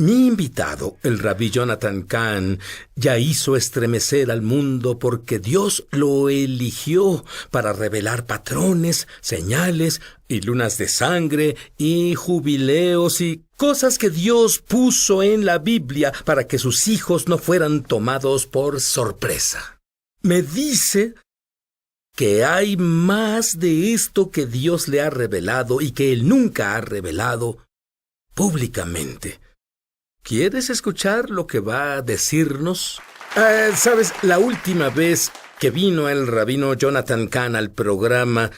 Mi invitado, el rabí Jonathan Cahn, ya hizo estremecer al mundo porque Dios lo eligió para revelar patrones, señales y lunas de sangre y jubileos y cosas que Dios puso en la Biblia para que sus hijos no fueran tomados por sorpresa. Me dice que hay más de esto que Dios le ha revelado y que Él nunca ha revelado públicamente. ¿Quieres escuchar lo que va a decirnos? Sabes, la última vez que vino el rabino Jonathan Cahn al programa,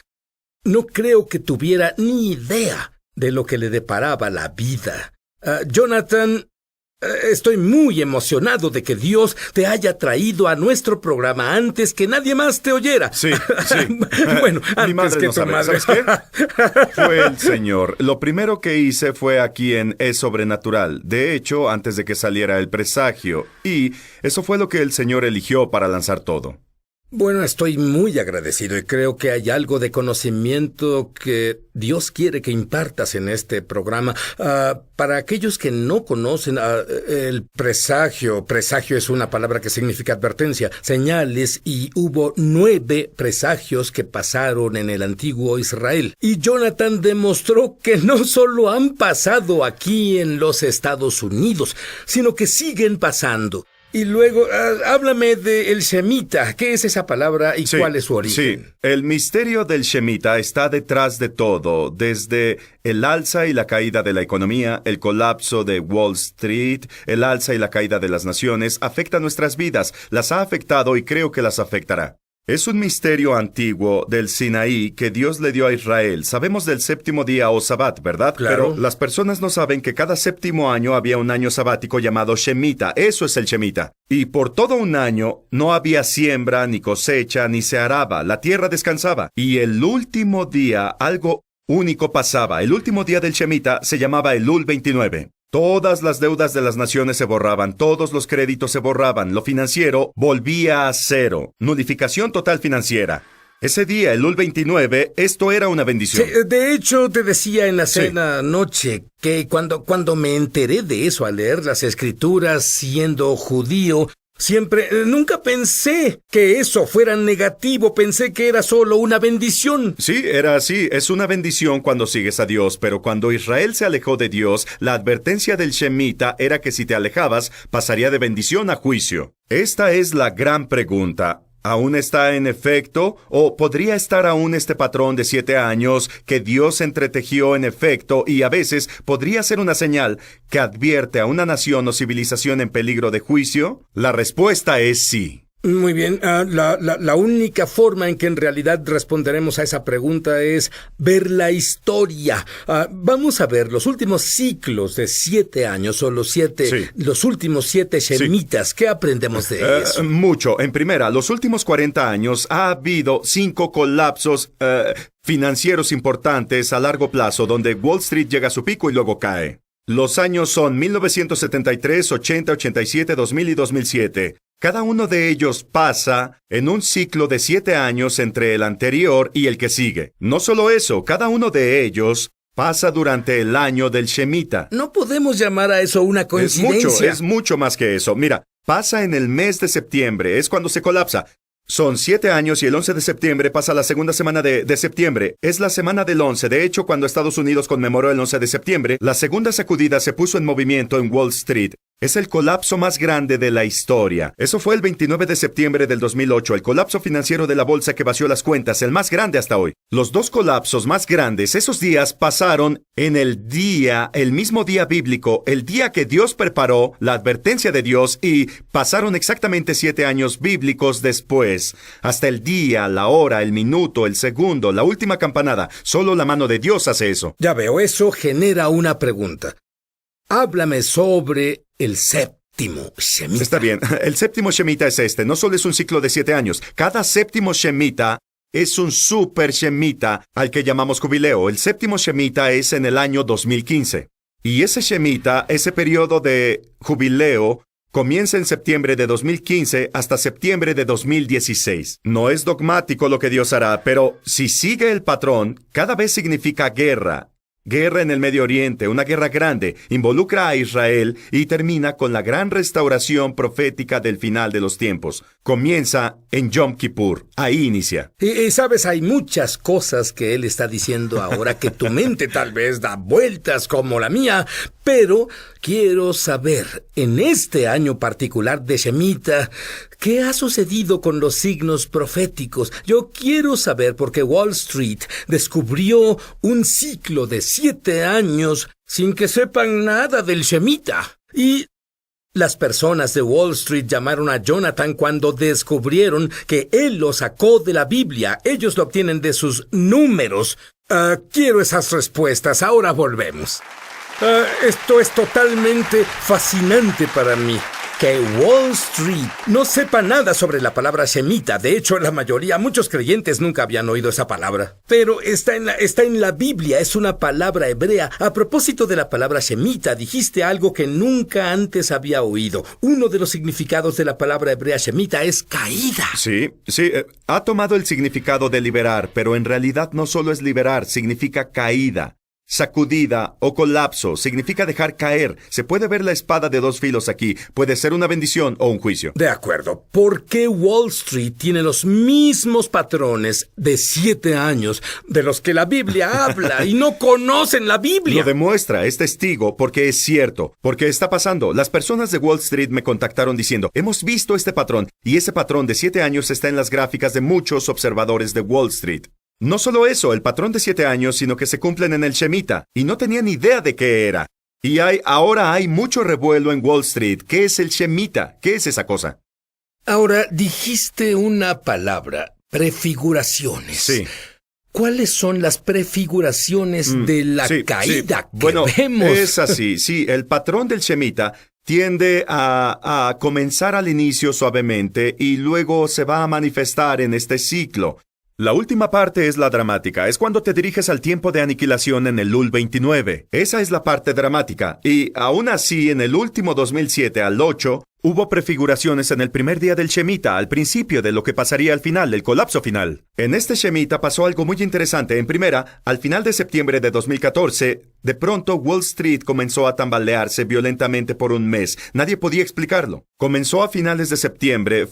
no creo que tuviera ni idea de lo que le deparaba la vida. Jonathan, estoy muy emocionado de que Dios te haya traído a nuestro programa antes que nadie más te oyera. Sí, sí. Bueno, Mi antes madre que no tu sabe. madre. ¿Sabes qué? Fue el Señor. Lo primero que hice fue aquí en Es Sobrenatural. De hecho, antes de que saliera el presagio. Y eso fue lo que el Señor eligió para lanzar todo. Bueno, estoy muy agradecido y creo que hay algo de conocimiento que Dios quiere que impartas en este programa. Para aquellos que no conocen el presagio es una palabra que significa advertencia, señales, y hubo 9 presagios que pasaron en el antiguo Israel. Y Jonathan demostró que no solo han pasado aquí en los Estados Unidos, sino que siguen pasando. Y luego, háblame del Shemita. ¿Qué es esa palabra y cuál es su origen? Sí, el misterio del Shemita está detrás de todo, desde el alza y la caída de la economía, el colapso de Wall Street, el alza y la caída de las naciones, afecta nuestras vidas, las ha afectado y creo que las afectará. Es un misterio antiguo del Sinaí que Dios le dio a Israel. Sabemos del séptimo día o Sabbat, ¿verdad? Claro. Pero las personas no saben que cada séptimo año había un año sabático llamado Shemita. Eso es el Shemita. Y por todo un año no había siembra, ni cosecha, ni se araba. La tierra descansaba. Y el último día algo único pasaba. El último día del Shemita se llamaba Elul 29. Todas las deudas de las naciones se borraban, todos los créditos se borraban, lo financiero volvía a cero. Nulificación total financiera. Ese día, Elul 29, esto era una bendición. Sí, de hecho, te decía en la cena anoche que cuando me enteré de eso al leer las Escrituras siendo judío, nunca pensé que eso fuera negativo, pensé que era solo una bendición. Sí, era así, es una bendición cuando sigues a Dios, pero cuando Israel se alejó de Dios, la advertencia del Shemita era que si te alejabas, pasaría de bendición a juicio. Esta es la gran pregunta. ¿Aún está en efecto? ¿O podría estar aún este patrón de 7 años que Dios entretejió en efecto y a veces podría ser una señal que advierte a una nación o civilización en peligro de juicio? La respuesta es sí. Muy bien, la única forma en que en realidad responderemos a esa pregunta es ver la historia. Vamos a ver los últimos ciclos de 7 años o los últimos 7 Shemitas. Sí. ¿Qué aprendemos de eso? Mucho. En primera, los últimos 40 años ha habido 5 colapsos financieros importantes a largo plazo donde Wall Street llega a su pico y luego cae. Los años son 1973, 80, 87, 2000 y 2007. Cada uno de ellos pasa en un ciclo de 7 años entre el anterior y el que sigue. No solo eso, cada uno de ellos pasa durante el año del Shemita. No podemos llamar a eso una coincidencia. Es mucho más que eso. Mira, pasa en el mes de septiembre, es cuando se colapsa. Son 7 años y el 11 de septiembre pasa la segunda semana de septiembre. Es la semana del 11. De hecho, cuando Estados Unidos conmemoró el 11 de septiembre, la segunda sacudida se puso en movimiento en Wall Street. Es el colapso más grande de la historia. Eso fue el 29 de septiembre del 2008, el colapso financiero de la bolsa que vació las cuentas, el más grande hasta hoy. Los 2 colapsos más grandes, esos días pasaron en el mismo día bíblico, el día que Dios preparó, la advertencia de Dios, y pasaron exactamente 7 años bíblicos después. Hasta el día, la hora, el minuto, el segundo, la última campanada. Solo la mano de Dios hace eso. Ya veo, eso genera una pregunta. Háblame sobre el séptimo Shemita. Está bien. El séptimo Shemita es este. No solo es un ciclo de 7 años. Cada séptimo Shemita es un super Shemita al que llamamos jubileo. El séptimo Shemita es en el año 2015. Y ese Shemita, ese periodo de jubileo, comienza en septiembre de 2015 hasta septiembre de 2016. No es dogmático lo que Dios hará, pero si sigue el patrón, cada vez significa guerra. Guerra en el Medio Oriente, una guerra grande, involucra a Israel y termina con la gran restauración profética del final de los tiempos. Comienza en Yom Kippur. Ahí inicia. Y sabes, hay muchas cosas que él está diciendo ahora que tu mente tal vez da vueltas como la mía, pero quiero saber, en este año particular de Shemitah, ¿qué ha sucedido con los signos proféticos? Yo quiero saber porque Wall Street descubrió un ciclo de 7 años sin que sepan nada del Shemitah. Y las personas de Wall Street llamaron a Jonathan cuando descubrieron que él lo sacó de la Biblia. Ellos lo obtienen de sus números. Quiero esas respuestas. Ahora volvemos. Esto es totalmente fascinante para mí. Que Wall Street no sepa nada sobre la palabra Shemitah. De hecho, la mayoría, muchos creyentes nunca habían oído esa palabra. Pero está en la Biblia, es una palabra hebrea. A propósito de la palabra Shemitah, dijiste algo que nunca antes había oído. Uno de los significados de la palabra hebrea Shemitah es caída. Sí, ha tomado el significado de liberar, pero en realidad no solo es liberar, significa caída. Sacudida o colapso significa dejar caer. Se puede ver la espada de 2 filos aquí. Puede ser una bendición o un juicio. De acuerdo. ¿Por qué Wall Street tiene los mismos patrones de 7 años de los que la Biblia habla y no conocen la Biblia? Lo demuestra, es testigo, porque es cierto. Porque está pasando. Las personas de Wall Street me contactaron diciendo, hemos visto este patrón, y ese patrón de 7 años está en las gráficas de muchos observadores de Wall Street. No solo eso, el patrón de 7 años, sino que se cumplen en el Shemitah, y no tenían idea de qué era. Y ahora hay mucho revuelo en Wall Street. ¿Qué es el Shemitah? ¿Qué es esa cosa? Ahora, dijiste una palabra, prefiguraciones. Sí. ¿Cuáles son las prefiguraciones de la caída que vemos? Es así, sí, el patrón del Shemitah tiende a comenzar al inicio suavemente y luego se va a manifestar en este ciclo. La última parte es la dramática, es cuando te diriges al tiempo de aniquilación en el Lul 29. Esa es la parte dramática, y aún así en el último 2007 al 8, hubo prefiguraciones en el primer día del Shemitah, al principio de lo que pasaría al final, el colapso final. En este Shemitah pasó algo muy interesante. En primera, al final de septiembre de 2014, de pronto Wall Street comenzó a tambalearse violentamente por un mes. Nadie podía explicarlo. Comenzó a finales de septiembre,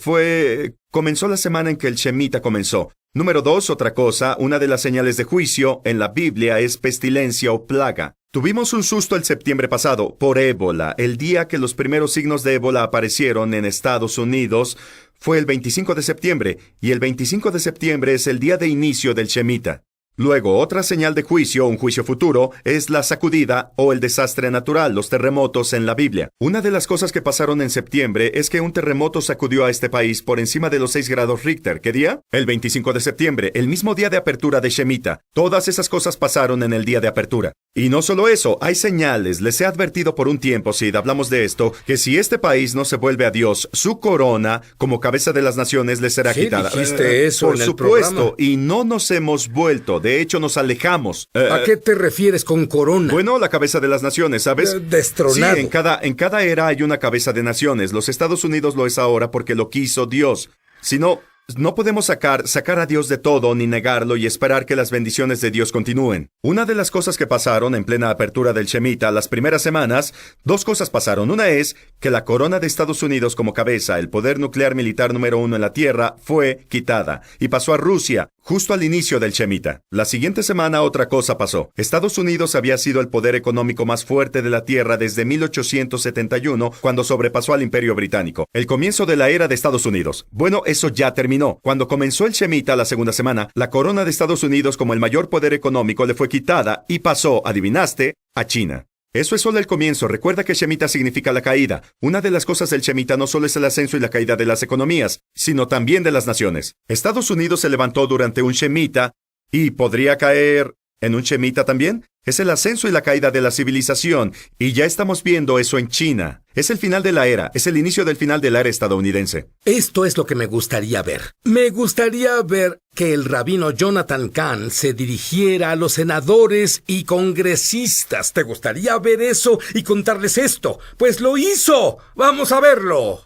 comenzó la semana en que el Shemitah comenzó. Número 2, otra cosa, una de las señales de juicio en la Biblia es pestilencia o plaga. Tuvimos un susto el septiembre pasado por ébola. El día que los primeros signos de ébola aparecieron en Estados Unidos fue el 25 de septiembre, y el 25 de septiembre es el día de inicio del Shemitah. Luego, otra señal de juicio, un juicio futuro, es la sacudida o el desastre natural, los terremotos en la Biblia. Una de las cosas que pasaron en septiembre es que un terremoto sacudió a este país por encima de los 6 grados Richter. ¿Qué día? El 25 de septiembre, el mismo día de apertura de Shemitah. Todas esas cosas pasaron en el día de apertura. Y no solo eso, hay señales. Les he advertido por un tiempo, Sid, hablamos de esto, que si este país no se vuelve a Dios, su corona, como cabeza de las naciones, les será quitada. Dijiste eso por en el supuesto, programa. y no nos hemos vuelto. De hecho, nos alejamos. ¿A qué te refieres con corona? Bueno, la cabeza de las naciones, ¿sabes? Destronado. Sí, en cada era hay una cabeza de naciones. Los Estados Unidos lo es ahora porque lo quiso Dios. Si no, no podemos sacar a Dios de todo ni negarlo y esperar que las bendiciones de Dios continúen. Una de las cosas que pasaron en plena apertura del Shemitah las primeras semanas, 2 cosas pasaron. Una es que la corona de Estados Unidos como cabeza, el poder nuclear militar número 1 en la Tierra, fue quitada y pasó a Rusia justo al inicio del Shemitah. La siguiente semana otra cosa pasó. Estados Unidos había sido el poder económico más fuerte de la Tierra desde 1871, cuando sobrepasó al Imperio Británico. El comienzo de la era de Estados Unidos. Bueno, eso ya terminó. Cuando comenzó el Shemitah la segunda semana, la corona de Estados Unidos como el mayor poder económico le fue quitada y pasó, adivinaste, a China. Eso es solo el comienzo. Recuerda que Shemitah significa la caída. Una de las cosas del Shemitah no solo es el ascenso y la caída de las economías, sino también de las naciones. Estados Unidos se levantó durante un Shemitah y podría caer en un Shemitah también. Es el ascenso y la caída de la civilización, y ya estamos viendo eso en China. Es el final de la era, es el inicio del final de la era estadounidense. Esto es lo que me gustaría ver. Me gustaría ver que el rabino Jonathan Cahn se dirigiera a los senadores y congresistas. ¿Te gustaría ver eso y contarles esto? Pues lo hizo. Vamos a verlo.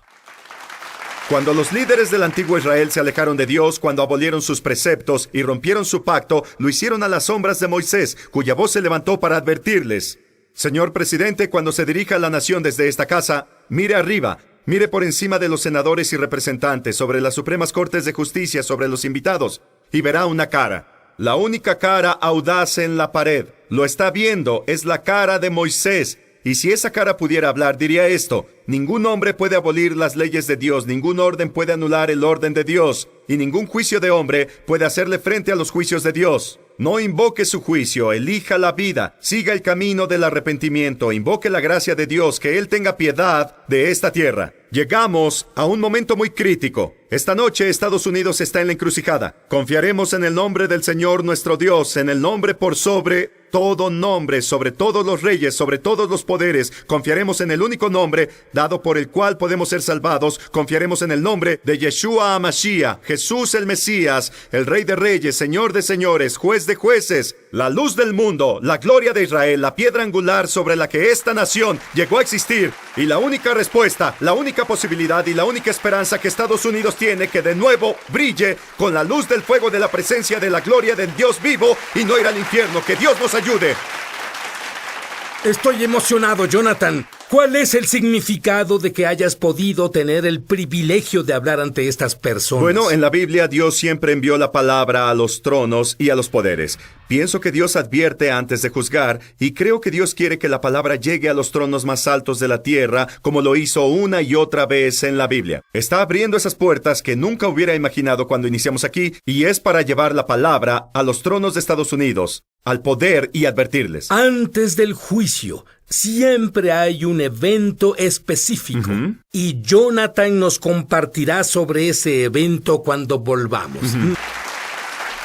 Cuando los líderes del antiguo Israel se alejaron de Dios, cuando abolieron sus preceptos y rompieron su pacto, lo hicieron a las sombras de Moisés, cuya voz se levantó para advertirles. Señor presidente, cuando se dirija a la nación desde esta casa, mire arriba, mire por encima de los senadores y representantes, sobre las supremas cortes de justicia, sobre los invitados, y verá una cara. La única cara audaz en la pared. Lo está viendo, es la cara de Moisés. Y si esa cara pudiera hablar, diría esto: ningún hombre puede abolir las leyes de Dios, ningún orden puede anular el orden de Dios, y ningún juicio de hombre puede hacerle frente a los juicios de Dios. No invoque su juicio, elija la vida, siga el camino del arrepentimiento, invoque la gracia de Dios, que Él tenga piedad de esta tierra. Llegamos a un momento muy crítico. Esta noche Estados Unidos está en la encrucijada. Confiaremos en el nombre del Señor nuestro Dios, en el nombre por sobre todo nombre, sobre todos los reyes, sobre todos los poderes. Confiaremos en el único nombre dado por el cual podemos ser salvados. Confiaremos en el nombre de Yeshua HaMashiach, Jesús el Mesías, el Rey de Reyes, Señor de Señores, Juez de Jueces, la luz del mundo, la gloria de Israel, la piedra angular sobre la que esta nación llegó a existir. Y la única respuesta, la única posibilidad y la única esperanza que Estados Unidos tiene, que de nuevo brille con la luz del fuego de la presencia de la gloria del Dios vivo y no ir al infierno. Que Dios nos ayude. Estoy emocionado, Jonathan. ¿Cuál es el significado de que hayas podido tener el privilegio de hablar ante estas personas? Bueno, en la Biblia Dios siempre envió la palabra a los tronos y a los poderes. Pienso que Dios advierte antes de juzgar, y creo que Dios quiere que la palabra llegue a los tronos más altos de la tierra, como lo hizo una y otra vez en la Biblia. Está abriendo esas puertas que nunca hubiera imaginado cuando iniciamos aquí, y es para llevar la palabra a los tronos de Estados Unidos, al poder, y advertirles. Antes del juicio, siempre hay un evento específico. Y Jonathan nos compartirá sobre ese evento cuando volvamos.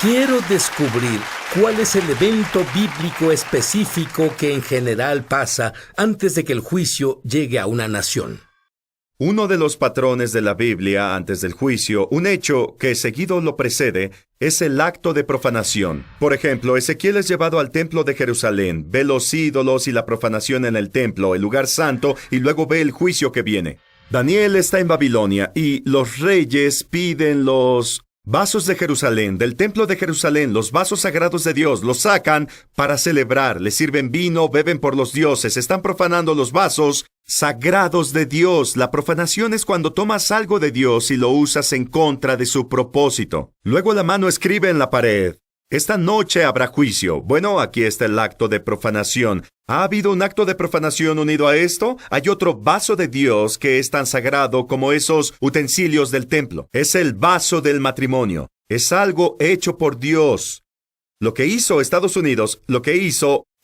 Quiero descubrir cuál es el evento bíblico específico que en general pasa antes de que el juicio llegue a una nación. Uno de los patrones de la Biblia antes del juicio, un hecho que seguido lo precede, es el acto de profanación. Por ejemplo, Ezequiel es llevado al templo de Jerusalén, ve los ídolos y la profanación en el templo, el lugar santo, y luego ve el juicio que viene. Daniel está en Babilonia y los reyes piden los vasos de Jerusalén, del templo de Jerusalén, los vasos sagrados de Dios, los sacan para celebrar, les sirven vino, beben por los dioses, están profanando los vasos sagrados de Dios. La profanación es cuando tomas algo de Dios y lo usas en contra de su propósito. Luego la mano escribe en la pared: esta noche habrá juicio. Bueno, aquí está el acto de profanación. ¿Ha habido un acto de profanación unido a esto? Hay otro vaso de Dios que es tan sagrado como esos utensilios del templo. Es el vaso del matrimonio. Es algo hecho por Dios. Lo que hizo Estados Unidos,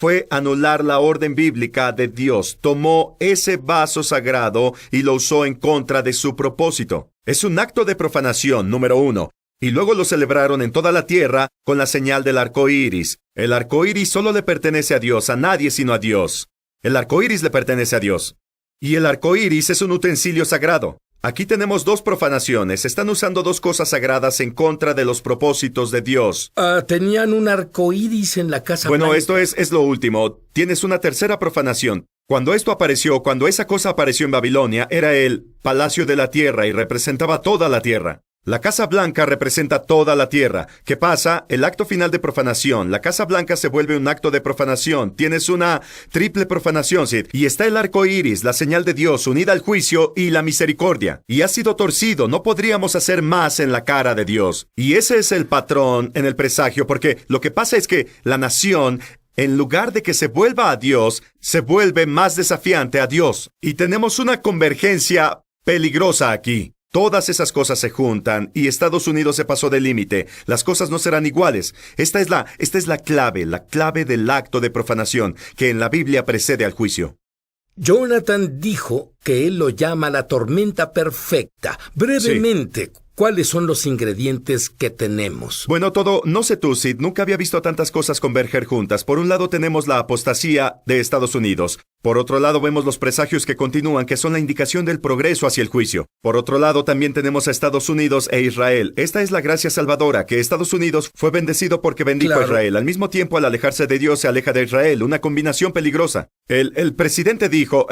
fue anular la orden bíblica de Dios. Tomó ese vaso sagrado y lo usó en contra de su propósito. Es un acto de profanación, número 1. Y luego lo celebraron en toda la tierra con la señal del arco iris. El arco iris solo le pertenece a Dios, a nadie sino a Dios. El arco iris le pertenece a Dios. Y el arco iris es un utensilio sagrado. Aquí tenemos dos profanaciones. Están usando dos cosas sagradas en contra de los propósitos de Dios. Tenían un arco iris en la Casa Bueno, Blanca. esto es lo último. Tienes una tercera profanación. Cuando esa cosa apareció en Babilonia, era el palacio de la tierra y representaba toda la tierra. La Casa Blanca representa toda la tierra. ¿Qué pasa? El acto final de profanación. La Casa Blanca se vuelve un acto de profanación. Tienes una triple profanación, Sid. Y está el arco iris, la señal de Dios, unida al juicio y la misericordia. Y ha sido torcido. No podríamos hacer más en la cara de Dios. Y ese es el patrón en el presagio, porque lo que pasa es que la nación, en lugar de que se vuelva a Dios, se vuelve más desafiante a Dios. Y tenemos una convergencia peligrosa aquí. Todas esas cosas se juntan y Estados Unidos se pasó del límite. Las cosas no serán iguales. Esta es la clave del acto de profanación que en la Biblia precede al juicio. Jonathan dijo que él lo llama la tormenta perfecta. Brevemente, ¿cuáles son los ingredientes que tenemos? Bueno, no sé tú, Sid, nunca había visto tantas cosas converger juntas. Por un lado tenemos la apostasía de Estados Unidos. Por otro lado, vemos los presagios que continúan, que son la indicación del progreso hacia el juicio. Por otro lado, también tenemos a Estados Unidos e Israel. Esta es la gracia salvadora, que Estados Unidos fue bendecido porque bendijo a Israel. Al mismo tiempo, al alejarse de Dios, se aleja de Israel. Una combinación peligrosa. El presidente dijo,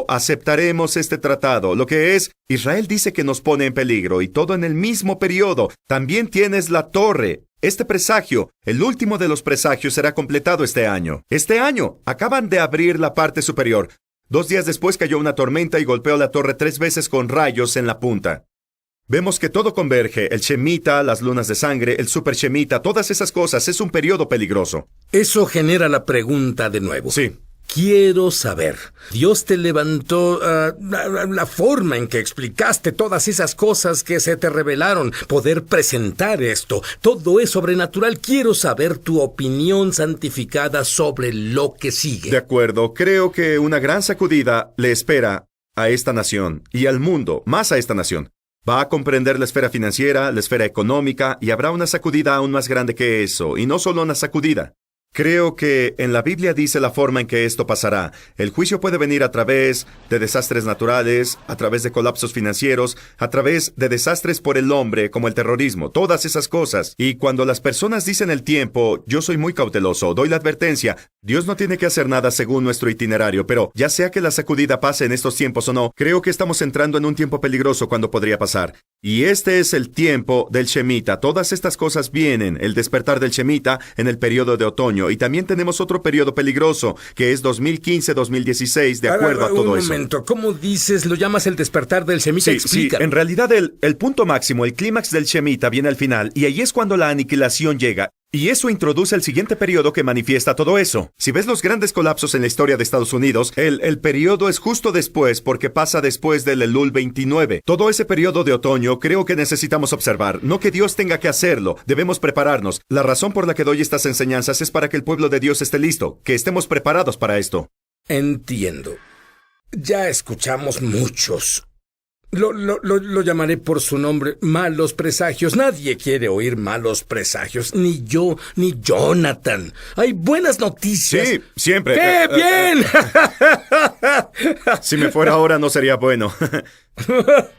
aceptaremos este tratado. Lo que es, Israel dice que nos pone en peligro, y todo en el mismo periodo. También tienes la torre. Este presagio, el último de los presagios, será completado este año. Este año, acaban de abrir la parte superior. 2 días después cayó una tormenta y golpeó la torre 3 veces con rayos en la punta. Vemos que todo converge, el Shemitah, las lunas de sangre, el Super Shemitah, todas esas cosas. Es un periodo peligroso. Eso genera la pregunta de nuevo. Sí. Quiero saber, Dios te levantó la forma en que explicaste todas esas cosas que se te revelaron, poder presentar esto, todo es sobrenatural. Quiero saber tu opinión santificada sobre lo que sigue. De acuerdo, creo que una gran sacudida le espera a esta nación y al mundo, más a esta nación. Va a comprender la esfera financiera, la esfera económica, y habrá una sacudida aún más grande que eso, y no solo una sacudida. Creo que en la Biblia dice la forma en que esto pasará. El juicio puede venir a través de desastres naturales, a través de colapsos financieros, a través de desastres por el hombre, como el terrorismo, todas esas cosas. Y cuando las personas dicen el tiempo, yo soy muy cauteloso, doy la advertencia. Dios no tiene que hacer nada según nuestro itinerario, pero ya sea que la sacudida pase en estos tiempos o no, creo que estamos entrando en un tiempo peligroso cuando podría pasar. Y este es el tiempo del Shemitah. Todas estas cosas vienen, el despertar del Shemitah en el periodo de otoño. Y también tenemos otro periodo peligroso, que es 2015-2016, de acuerdo a todo eso. Un momento, ¿cómo dices? ¿Lo llamas el despertar del Shemitah? Explica. Sí, en realidad el punto máximo, el clímax del Shemitah viene al final, y ahí es cuando la aniquilación llega. Y eso introduce el siguiente periodo que manifiesta todo eso. Si ves los grandes colapsos en la historia de Estados Unidos, el periodo es justo después, porque pasa después del Elul 29. Todo ese periodo de otoño creo que necesitamos observar. No que Dios tenga que hacerlo, debemos prepararnos. La razón por la que doy estas enseñanzas es para que el pueblo de Dios esté listo, que estemos preparados para esto. Entiendo. Ya escuchamos muchos. Lo llamaré por su nombre, malos presagios. Nadie quiere oír malos presagios, ni yo, ni Jonathan. Hay buenas noticias. Sí, siempre. ¡Qué bien! Si me fuera ahora no sería bueno.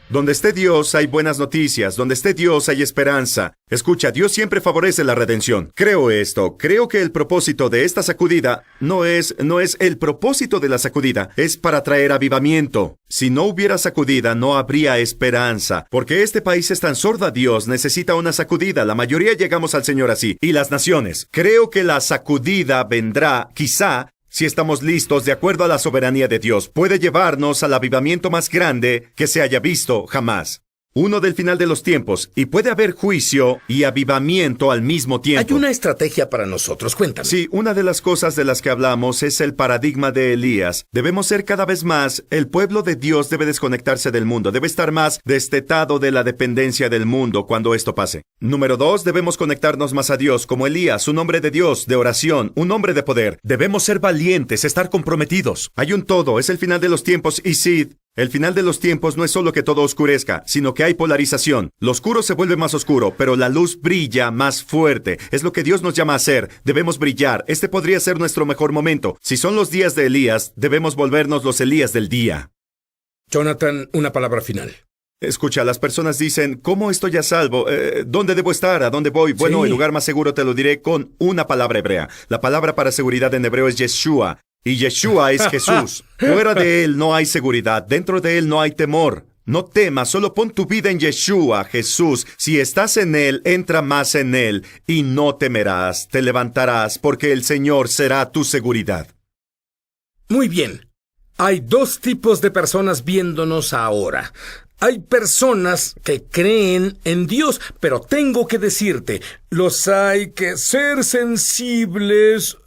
Donde esté Dios hay buenas noticias, donde esté Dios hay esperanza. Escucha, Dios siempre favorece la redención. Creo esto, creo que el propósito de esta sacudida no es el propósito de la sacudida, es para traer avivamiento. Si no hubiera sacudida no habría esperanza, porque este país es tan sordo a Dios, necesita una sacudida. La mayoría llegamos al Señor así. Y las naciones. Creo que la sacudida vendrá, quizá, si estamos listos de acuerdo a la soberanía de Dios, puede llevarnos al avivamiento más grande que se haya visto jamás. Uno del final de los tiempos, y puede haber juicio y avivamiento al mismo tiempo. Hay una estrategia para nosotros, cuéntame. Sí, una de las cosas de las que hablamos es el paradigma de Elías. Debemos ser cada vez más, el pueblo de Dios debe desconectarse del mundo, debe estar más destetado de la dependencia del mundo cuando esto pase. Número 2, debemos conectarnos más a Dios, como Elías, un hombre de Dios, de oración, un hombre de poder. Debemos ser valientes, estar comprometidos. Hay un todo, es el final de los tiempos, y Sid. El final de los tiempos no es solo que todo oscurezca, sino que hay polarización. Lo oscuro se vuelve más oscuro, pero la luz brilla más fuerte. Es lo que Dios nos llama a hacer. Debemos brillar. Este podría ser nuestro mejor momento. Si son los días de Elías, debemos volvernos los Elías del día. Jonathan, una palabra final. Escucha, las personas dicen, ¿cómo estoy a salvo? ¿Dónde debo estar? ¿A dónde voy? Bueno, sí. El lugar más seguro te lo diré con una palabra hebrea. La palabra para seguridad en hebreo es Yeshua. Y Yeshua es Jesús. Fuera de Él no hay seguridad, dentro de Él no hay temor. No temas, solo pon tu vida en Yeshua, Jesús. Si estás en Él, entra más en Él, y no temerás, te levantarás, porque el Señor será tu seguridad. Muy bien. Hay 2 tipos de personas viéndonos ahora. Hay personas que creen en Dios, pero tengo que decirte, los hay que ser sensibles,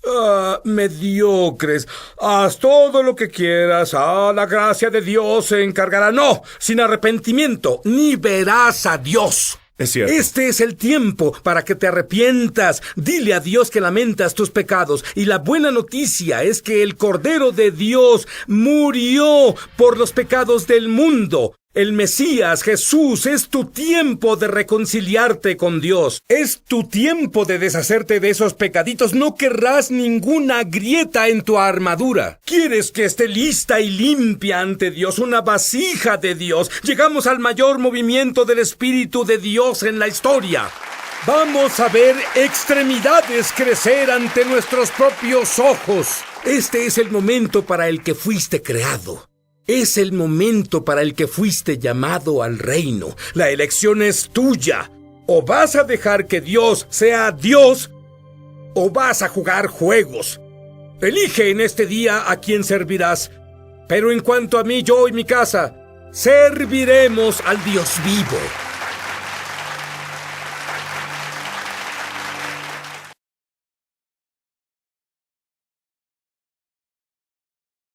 mediocres. Haz todo lo que quieras, la gracia de Dios se encargará. No, sin arrepentimiento, ni verás a Dios. Es cierto. Este es el tiempo para que te arrepientas. Dile a Dios que lamentas tus pecados. Y la buena noticia es que el Cordero de Dios murió por los pecados del mundo. El Mesías, Jesús, es tu tiempo de reconciliarte con Dios. Es tu tiempo de deshacerte de esos pecaditos. No querrás ninguna grieta en tu armadura. Quieres que esté lista y limpia ante Dios, una vasija de Dios. Llegamos al mayor movimiento del Espíritu de Dios en la historia. Vamos a ver extremidades crecer ante nuestros propios ojos. Este es el momento para el que fuiste creado. Es el momento para el que fuiste llamado al reino. La elección es tuya. O vas a dejar que Dios sea Dios, o vas a jugar juegos. Elige en este día a quién servirás. Pero en cuanto a mí, yo y mi casa, serviremos al Dios vivo.